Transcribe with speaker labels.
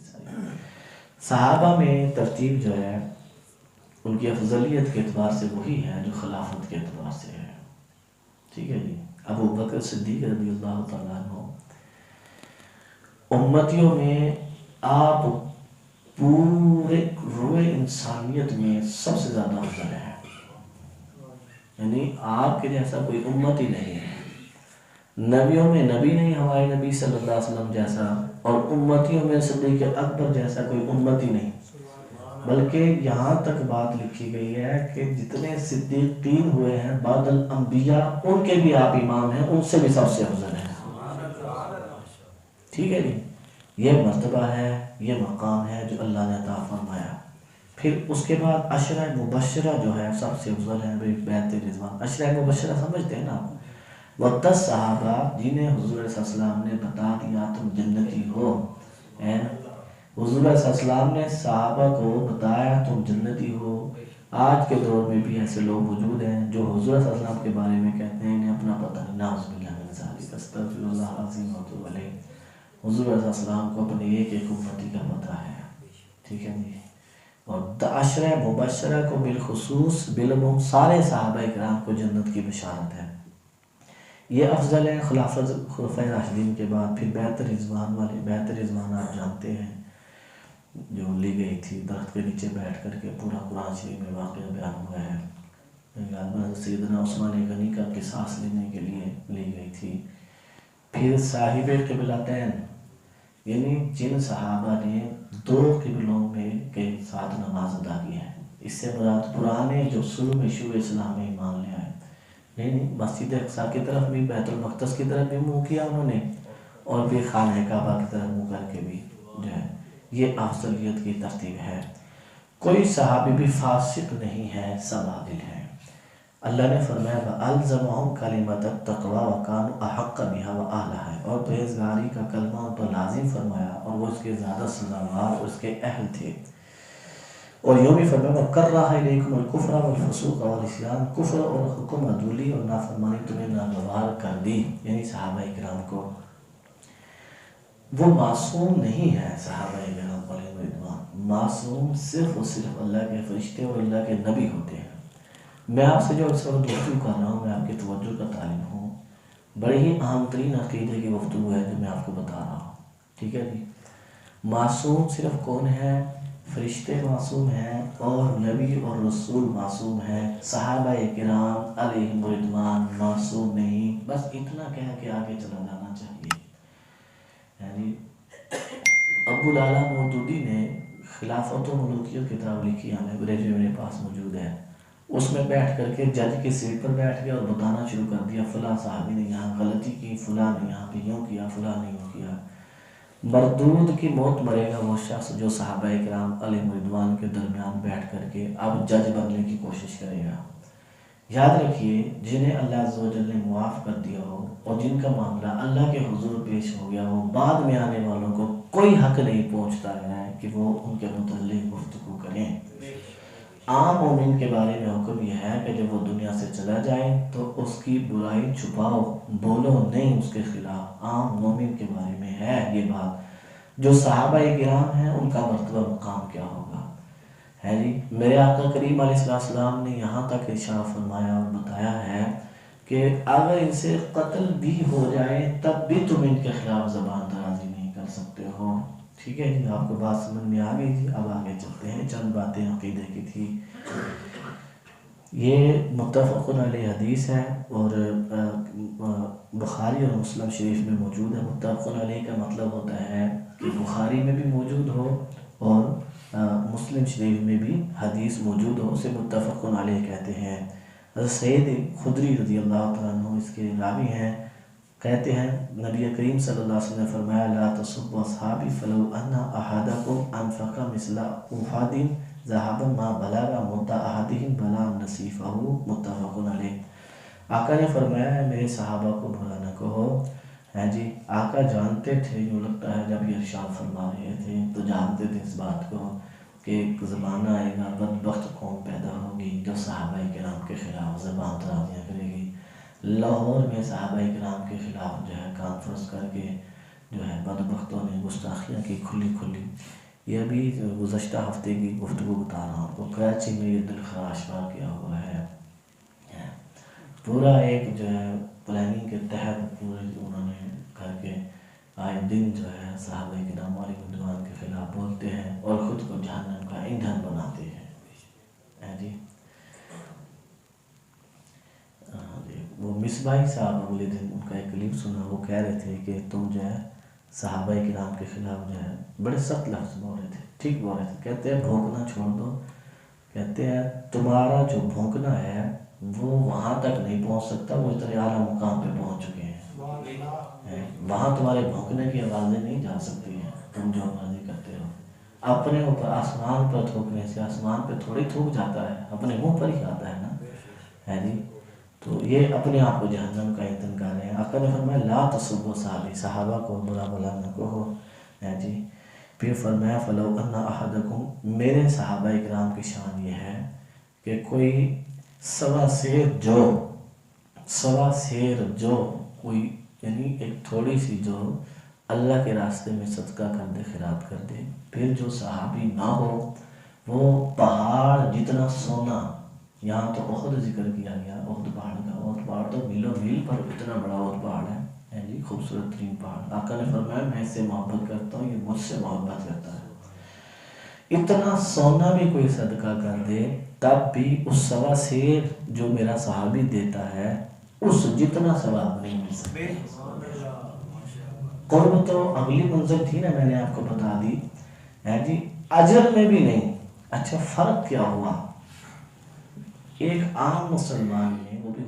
Speaker 1: ساری صحابہ میں ترتیب جو ہے ان کی افضلیت کے اعتبار سے وہی ہے جو خلافت کے اعتبار سے ہے، ٹھیک ہے جی۔ ابو بکر صدیق رضی اللہ تعالیٰ عنہ امتیوں میں آپ پورے روئے انسانیت میں سب سے زیادہ افضل ہے، یعنی آپ کے جیسا کوئی امت ہی نہیں ہے، نبیوں میں نبی نہیں ہمارے نبی صلی اللہ علیہ وسلم جیسا، اور امتیوں میں صدیق اکبر جیسا کوئی امت ہی نہیں، بلکہ یہاں تک بات لکھی گئی ہے کہ جتنے صدیقین ہوئے ہیں بعد الانبیاء ان کے بھی آپ امام ہیں، ان سے بھی سب سے افضل ہیں، ٹھیک ہے جی۔ یہ مرتبہ ہے، یہ مقام ہے جو اللہ نے عطا فرمایا۔ پھر اس کے بعد عشرہ مبشرہ جو ہے سب سے افضل ہے بیعت رضوان۔ عشرہ مبشرہ سمجھتے ہیں نا آپ، وہ 10 صحابہ جنہیں حضور صلی اللہ علیہ وسلم نے بتا دیا تم جنتی ہو، حضور صلی اللہ علیہ وسلم نے صحابہ کو بتایا تم جنتی ہو۔ آج کے دور میں بھی ایسے لوگ موجود ہیں جو حضور صلی اللہ علیہ وسلم کے بارے میں کہتے ہیں انہیں اپنا پتہ نہیں، نعوذ باللہ من ذالک، استغفر اللہ العظیم واتوب الیہ۔ حضور صلی اللہ علیہ وسلم کو اپنے ایک ایک امتی کا پتہ ہے، ٹھیک ہے جی۔ اور عشرہ مبشرہ کو بالخصوص بالعموم سارے صحابہ کرام کو جنت کی بشارت ہے، یہ افضل ہے۔ خلفائے راشدین کے بعد پھر بیعت رضوان والے، بیعت رضوان آپ جانتے ہیں جو لی گئی تھی درخت کے نیچے بیٹھ کر کے، پورا قرآن شریف میں واقعہ بیان ہوا ہے، سیدنا عثمان غنی کا قصاص لینے کے لیے لی گئی تھی۔ پھر صاحب قبلتین، یعنی جن صحابہ نے 2 قبلوں میں کے ساتھ نماز ادا کی ہے، اس سے مراد پرانے جو شروع اسلام میں ایمان لے آئے، نہیں مسجد اقصیٰ کی طرف بھی، بیت المقدس کی طرف بھی منہ کیا انہوں نے، اور پھر خانہ کعبہ کی طرف منہ کر کے بھی جو ہے، یہ افضلیت کی ترتیب ہے۔ کوئی صحابی بھی فاسق نہیں ہے، سب عادل ہیں۔ اللہ نے فرمایا وَأَلْزَمَهُمْ كَلِمَةَ التَّقْوَىٰ وَكَانُوا أَحَقَّ بِهَا وَأَهْلَهَا، اور پرہیزگاری کا کلمہ ان پر لازم فرمایا اور وہ اس کے زیادہ سزاوار اور اس کے اہل تھے۔ اور یوں بھی فرمایا وَكَرَّهَ إِلَيْكُمُ الْكُفْرَ وَالْفُسُوقَ وَالْعِصْيَانَ، کفر اور حکم عدولی اور نافرمانی تمہیں ناگوار کر دی، یعنی صحابہ کرام کو۔ وہ معصوم نہیں ہے صحابہ کرام علیہم رضوان، معصوم صرف اور صرف اللہ کے فرشتے اور اللہ کے نبی ہوتے ہیں۔ میں آپ سے جو اکثر گفتگو کر رہا ہوں، میں آپ کی توجہ کا طالب ہوں، بڑی ہی اہم ترین عقیدے کی گفتگو ہے جو میں آپ کو بتا رہا ہوں، ٹھیک ہے جی۔ معصوم صرف کون ہے؟ فرشتے معصوم ہیں اور نبی اور رسول معصوم ہیں، صحابہ کرام علیہم رضوان معصوم نہیں، بس اتنا کہہ کے آگے چلا جانا چاہیے۔ یعنی ابو العلا مودودی نے خلافت و ملوکیت کتاب لکھی، ہمیں گریجویٹ میرے پاس موجود ہے، اس میں بیٹھ کر کے جج کی سیٹ پر بیٹھ گیا اور بتانا شروع کر دیا فلاں صحابی نے یہاں غلطی کی، فلاں نے یہاں پہ یوں کیا، فلاں نے یوں کیا۔ مردود کی موت مرے گا وہ شخص جو صحابہ کرام علیہم رضوان کے درمیان بیٹھ کر کے اب جج بننے کی کوشش کرے گا۔ یاد رکھیے جنہیں اللہ عز و جل نے معاف کر دیا ہو اور جن کا معاملہ اللہ کے حضور پیش ہو گیا ہو، بعد میں آنے والوں کو کوئی حق نہیں پہنچتا ہے کہ وہ ان کے متعلق گفتگو کریں۔ عام مومن کے بارے میں حکم یہ ہے کہ جب وہ دنیا سے چلا جائے تو اس کی برائی چھپاؤ، بولو نہیں اس کے خلاف، عام مومن کے بارے میں ہے یہ بات۔ جو صحابہ کرام ہیں ان کا مرتبہ مقام کیا ہوگا ہے جی۔ میرے آقا کریم علیہ السلام نے یہاں تک ارشاد فرمایا اور بتایا ہے کہ اگر ان سے قتل بھی ہو جائے تب بھی تم ان کے خلاف زبان درازی نہیں کر سکتے ہو، ٹھیک ہے جی۔ آپ کو بات سمجھ میں آ گئی جی؟ اب آگے چلتے ہیں، چند باتیں عقیدے کی تھی۔ یہ متفق علیہ حدیث ہے اور بخاری اور مسلم شریف میں موجود ہے۔ متفق علیہ کا مطلب ہوتا ہے کہ بخاری میں بھی موجود ہو اور مسلم شریف میں بھی حدیث موجود ہو، اسے متفق علیہ کہتے ہیں۔ حضرت سید خدری رضی اللہ تعالیٰ عنہ اس کے راوی ہیں، کہتے ہیں نبی کریم صلی اللہ علیہ وسلم نے فرمایا لا تسبوا اصحابی فلو ان احدکم انفق مثل احد ذهبا ما بلغ مد احدهم بلا نصیفہ، متفق علیہ۔ آقا نے فرمایا ہے میرے صحابہ کو برا نہ کہو، ہے جی۔ آقا جانتے تھے، یوں لگتا ہے جب یہ ارشاد فرما رہے تھے تو جانتے تھے اس بات کو کہ ایک زمانہ آئے گا، بدبخت قوم پیدا ہوگی جو صحابہ کرام کے خلاف زبان درازیاں کرے گی۔ لاہور میں صحابہ کرام کے خلاف جو ہے کانفرنس کر کے جو ہے بدبختوں نے گستاخیاں کی کھلی کھلی. یہ ابھی گزشتہ ہفتے کی گفتگو بتا رہا ہوں آپ کو. کراچی میں یہ دلخراش واقعہ ہوا ہے. پورا ایک جو ہے پلاننگ کے تحت پورے انہوں نے کر کے آئے دن جو ہے صحابہ کرام علیہ رضوان کے خلاف بولتے ہیں اور خود کو جہنم کا ایندھن بناتے ہیں. جی وہ مصباحی صاحب اگلے دن ان کا ایک کلپ سنا. وہ کہہ رہے تھے کہ تم جو ہے صحابہ کرام کے خلاف جو ہے بڑے سخت لفظ بول رہے تھے. ٹھیک بول رہے تھے. کہتے ہیں بھونکنا چھوڑ دو. کہتے ہیں تمہارا جو بھونکنا ہے وہ وہاں تک نہیں پہنچ سکتا. وہ اتنے اعلیٰ مقام پہ پہنچ چکے ہیں. وہاں تمہارے بھونکنے کی آوازیں نہیں جا سکتی ہیں. تم جو مرضی کرتے ہو. اپنے اوپر آسمان پر تھوکنے سے آسمان پہ تھوڑی تھوک جاتا ہے, اپنے منہ پر ہی آتا ہے نا. ہے جی. تو یہ اپنے آپ کو جہنم کا ایندھن کر رہے ہیں. آقا نے فرمایا لا تسبوا صحابی, صحابہ کو برا بھلا نہ کہو. ہے جی. پھر فرمایا فلو ان احدکم, میرے صحابہ اکرام کی شان یہ ہے کہ کوئی سوا سیر جو کوئی یعنی ایک تھوڑی سی جو اللہ کے راستے میں صدقہ کر دے, خیرات کر دے. پھر جو صحابی نہ ہو وہ پہاڑ جتنا سونا, یہاں تو احد ذکر کیا گیا, احد پہاڑ کا. احد پہاڑ تو میلوں میل پر اتنا بڑا احد پہاڑ ہے جی, خوبصورت ترین پہاڑ. آقا نے فرمایا میں اس سے محبت کرتا ہوں, یہ مجھ سے محبت کرتا ہے. اتنا سونا بھی کوئی صدقہ کر دے تب بھی اس سوا سیر جو میرا صحابی دیتا ہے اس جتنا ثواب نہیں مل سکتا. قرب تو اگلی منزل تھی نا, میں نے آپ کو بتا دی ہے جی. اجر میں بھی نہیں. اچھا فرق کیا ہوا؟ ایک عام مسلمان نے, وہ بھی